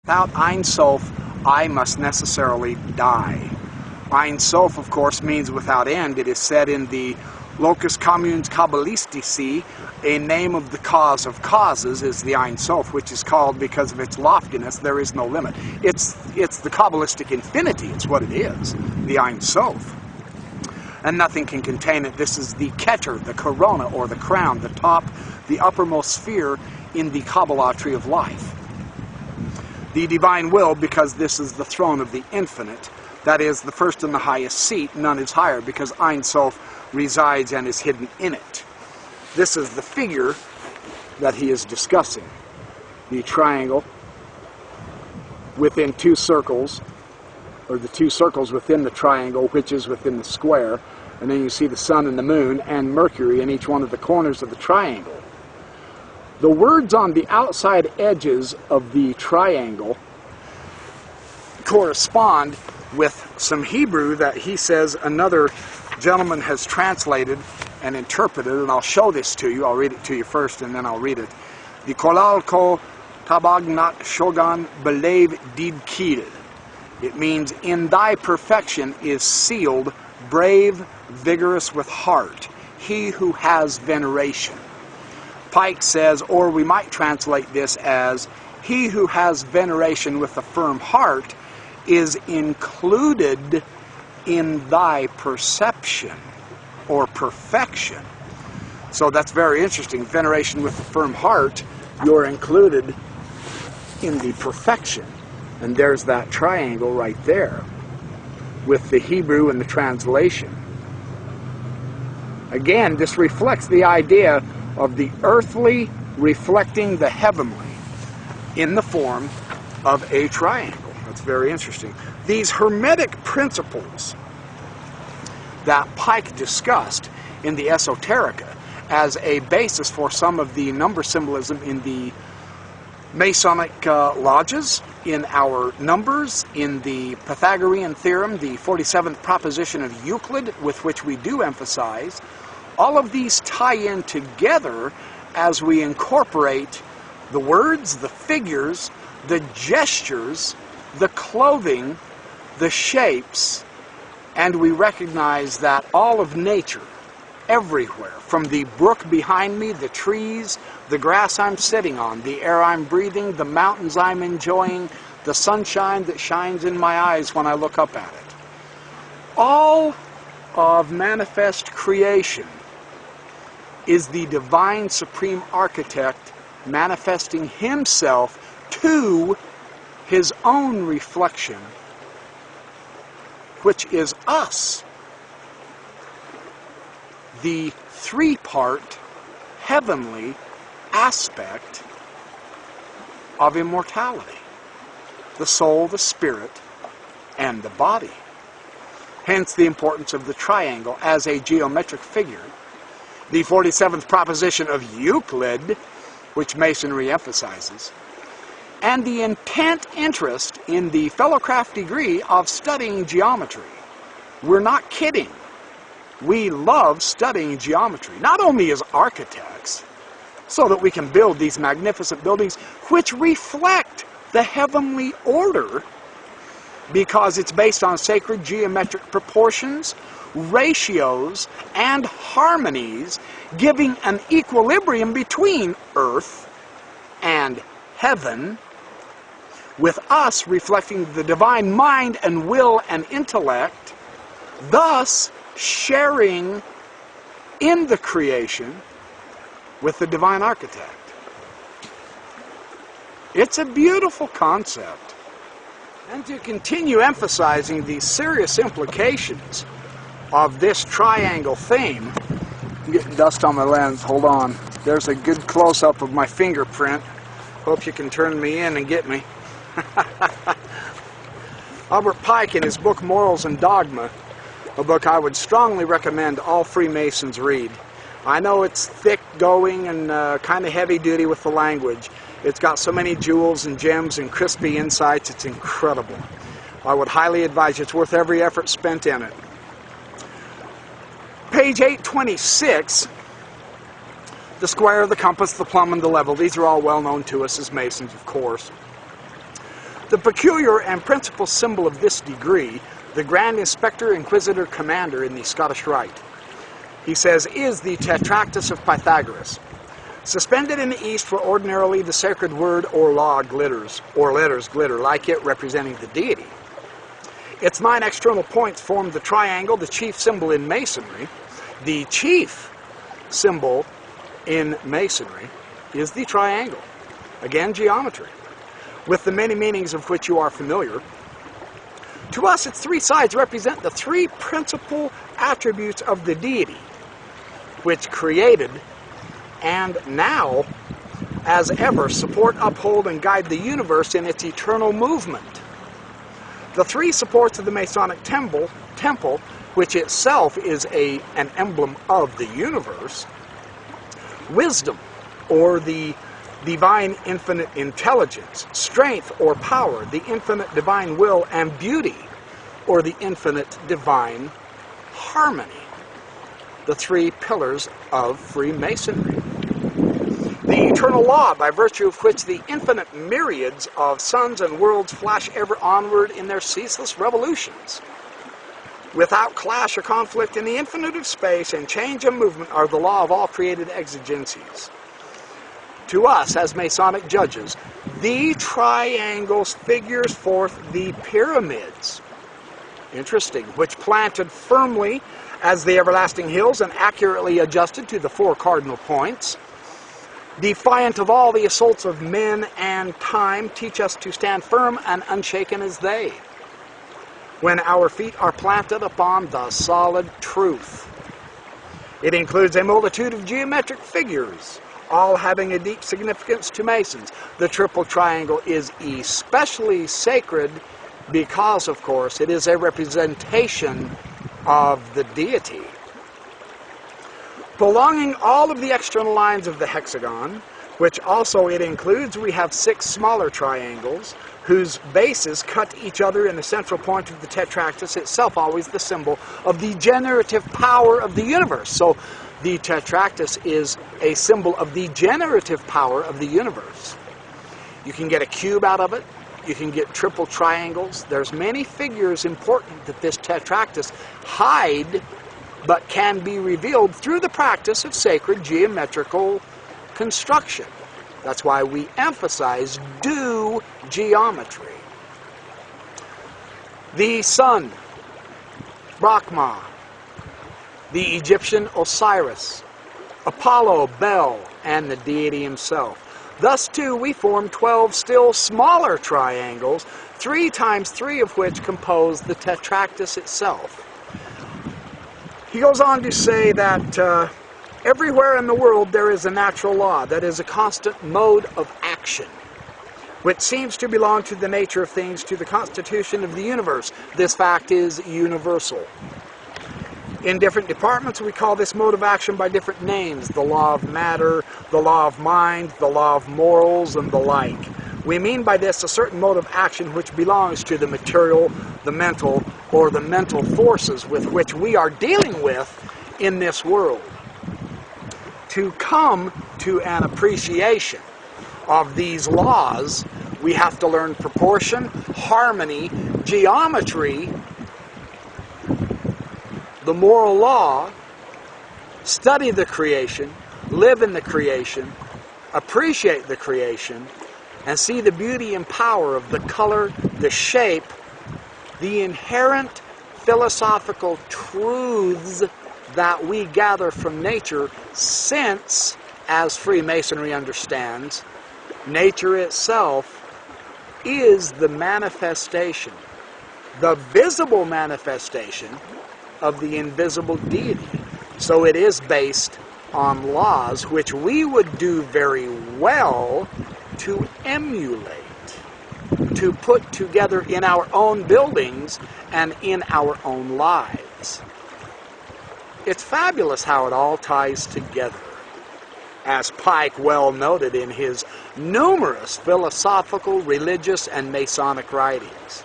Without Ein Sof, I must necessarily die. Ein Sof, of course, means without end. It is said in the Locus Communes Kabbalistici, a name of the cause of causes is the Ein Sof, which is called, because of its loftiness, there is no limit. It's the Kabbalistic infinity, it's what it is, the Ein Sof. And nothing can contain it. This is the Keter, the corona, or the crown, the top, the uppermost sphere in the Kabbalah tree of life. The divine will, because this is the throne of the infinite, that is the first and the highest seat, none is higher, because Ein Sof resides and is hidden in it. This is the figure that he is discussing. The triangle within two circles, or the two circles within the triangle, which is within the square, and then you see the sun and the moon and Mercury in each one of the corners of the triangle. The words on the outside edges of the triangle correspond with some Hebrew that he says another gentleman has translated and interpreted, and I'll show this to you. I'll read it to you first and then I'll read it. The kolal ko tabagnat shogan belev did kid. It means, in thy perfection is sealed, brave, vigorous with heart, he who has veneration. Pike says, or we might translate this as, he who has veneration with a firm heart is included in thy perception or perfection. So that's very interesting. Veneration with a firm heart, you're included in the perfection. And there's that triangle right there with the Hebrew and the translation. Again, this reflects the idea of the earthly reflecting the heavenly in the form of a triangle. That's very interesting. These Hermetic principles that Pike discussed in the Esoterica as a basis for some of the number symbolism in the Masonic lodges, in our numbers, in the Pythagorean theorem, the 47th proposition of Euclid, with which we do emphasize, all of these tie in together as we incorporate the words, the figures, the gestures, the clothing, the shapes, and we recognize that all of nature, everywhere, from the brook behind me, the trees, the grass I'm sitting on, the air I'm breathing, the mountains I'm enjoying, the sunshine that shines in my eyes when I look up at it. All of manifest creation is the divine supreme architect manifesting himself to his own reflection, which is us, the three-part heavenly aspect of immortality: the soul, the spirit, and the body. Hence the importance of the triangle as a geometric figure. The 47th proposition of Euclid, which Masonry emphasizes, and the intent interest in the fellowcraft degree of studying geometry. We're not kidding. We love studying geometry, not only as architects, so that we can build these magnificent buildings which reflect the heavenly order, because it's based on sacred geometric proportions, ratios, and harmonies, giving an equilibrium between earth and heaven, with us reflecting the divine mind and will and intellect, thus sharing in the creation with the divine architect. It's a beautiful concept. And to continue emphasizing the serious implications of this triangle theme, I'm getting dust on my lens, hold on. There's a good close-up of my fingerprint. Hope you can turn me in and get me. Albert Pike, in his book Morals and Dogma, a book I would strongly recommend all Freemasons read. I know it's thick going and kind of heavy duty with the language. It's got so many jewels and gems and crispy insights, it's incredible. I would highly advise you. It's worth every effort spent in it. Page 826, the square, the compass, the plumb, and the level. These are all well known to us as Masons, of course. The peculiar and principal symbol of this degree, the Grand Inspector Inquisitor Commander in the Scottish Rite, he says, is the Tetractys of Pythagoras. Suspended in the east where ordinarily the sacred word or law glitters, or letters glitter, like it representing the deity. Its 9 external points form the triangle, the chief symbol in Masonry. The chief symbol in Masonry is the triangle. Again, geometry, with the many meanings of which you are familiar. To us, its 3 sides represent the 3 principal attributes of the deity, which created and now, as ever, support, uphold, and guide the universe in its eternal movement. The 3 supports of the Masonic temple, which itself is an emblem of the universe, wisdom, or the divine infinite intelligence, strength or power, the infinite divine will, and beauty, or the infinite divine harmony. The 3 pillars of Freemasonry. The eternal law, by virtue of which the infinite myriads of suns and worlds flash ever onward in their ceaseless revolutions, without clash or conflict in the infinite of space and change and movement, are the law of all created exigencies. To us, as Masonic judges, the triangles figures forth the pyramids. Interesting, which planted firmly as the everlasting hills and accurately adjusted to the 4 cardinal points, defiant of all the assaults of men and time, teach us to stand firm and unshaken as they, when our feet are planted upon the solid truth. It includes a multitude of geometric figures, all having a deep significance to Masons. The triple triangle is especially sacred because, of course, it is a representation of the deity. Prolonging all of the external lines of the hexagon, which also it includes, we have 6 smaller triangles whose bases cut each other in the central point of the tetractys, itself always the symbol of the generative power of the universe. So the tetractys is a symbol of the generative power of the universe. You can get a cube out of it. You can get triple triangles. There's many figures important that this tetractys hide, but can be revealed through the practice of sacred geometrical construction. That's why we emphasize due geometry. The sun, Brahma, the Egyptian Osiris, Apollo, Bel, and the deity himself. Thus, too, we form 12 still smaller triangles, 3 times 3 of which compose the tetractys itself. He goes on to say that everywhere in the world there is a natural law that is a constant mode of action, which seems to belong to the nature of things, to the constitution of the universe. This fact is universal. In different departments, we call this mode of action by different names: the law of matter, the law of mind, the law of morals, and the like. We mean by this a certain mode of action which belongs to the material, the mental, or the mental forces with which we are dealing with in this world. To come to an appreciation of these laws, we have to learn proportion, harmony, geometry, the moral law, study the creation, live in the creation, appreciate the creation, and see the beauty and power of the color, the shape, the inherent philosophical truths that we gather from nature, since, as Freemasonry understands, nature itself is the manifestation, the visible manifestation of the invisible deity. So it is based on laws which we would do very well to emulate, to put together in our own buildings and in our own lives. It's fabulous how it all ties together, as Pike well noted in his numerous philosophical, religious, and Masonic writings.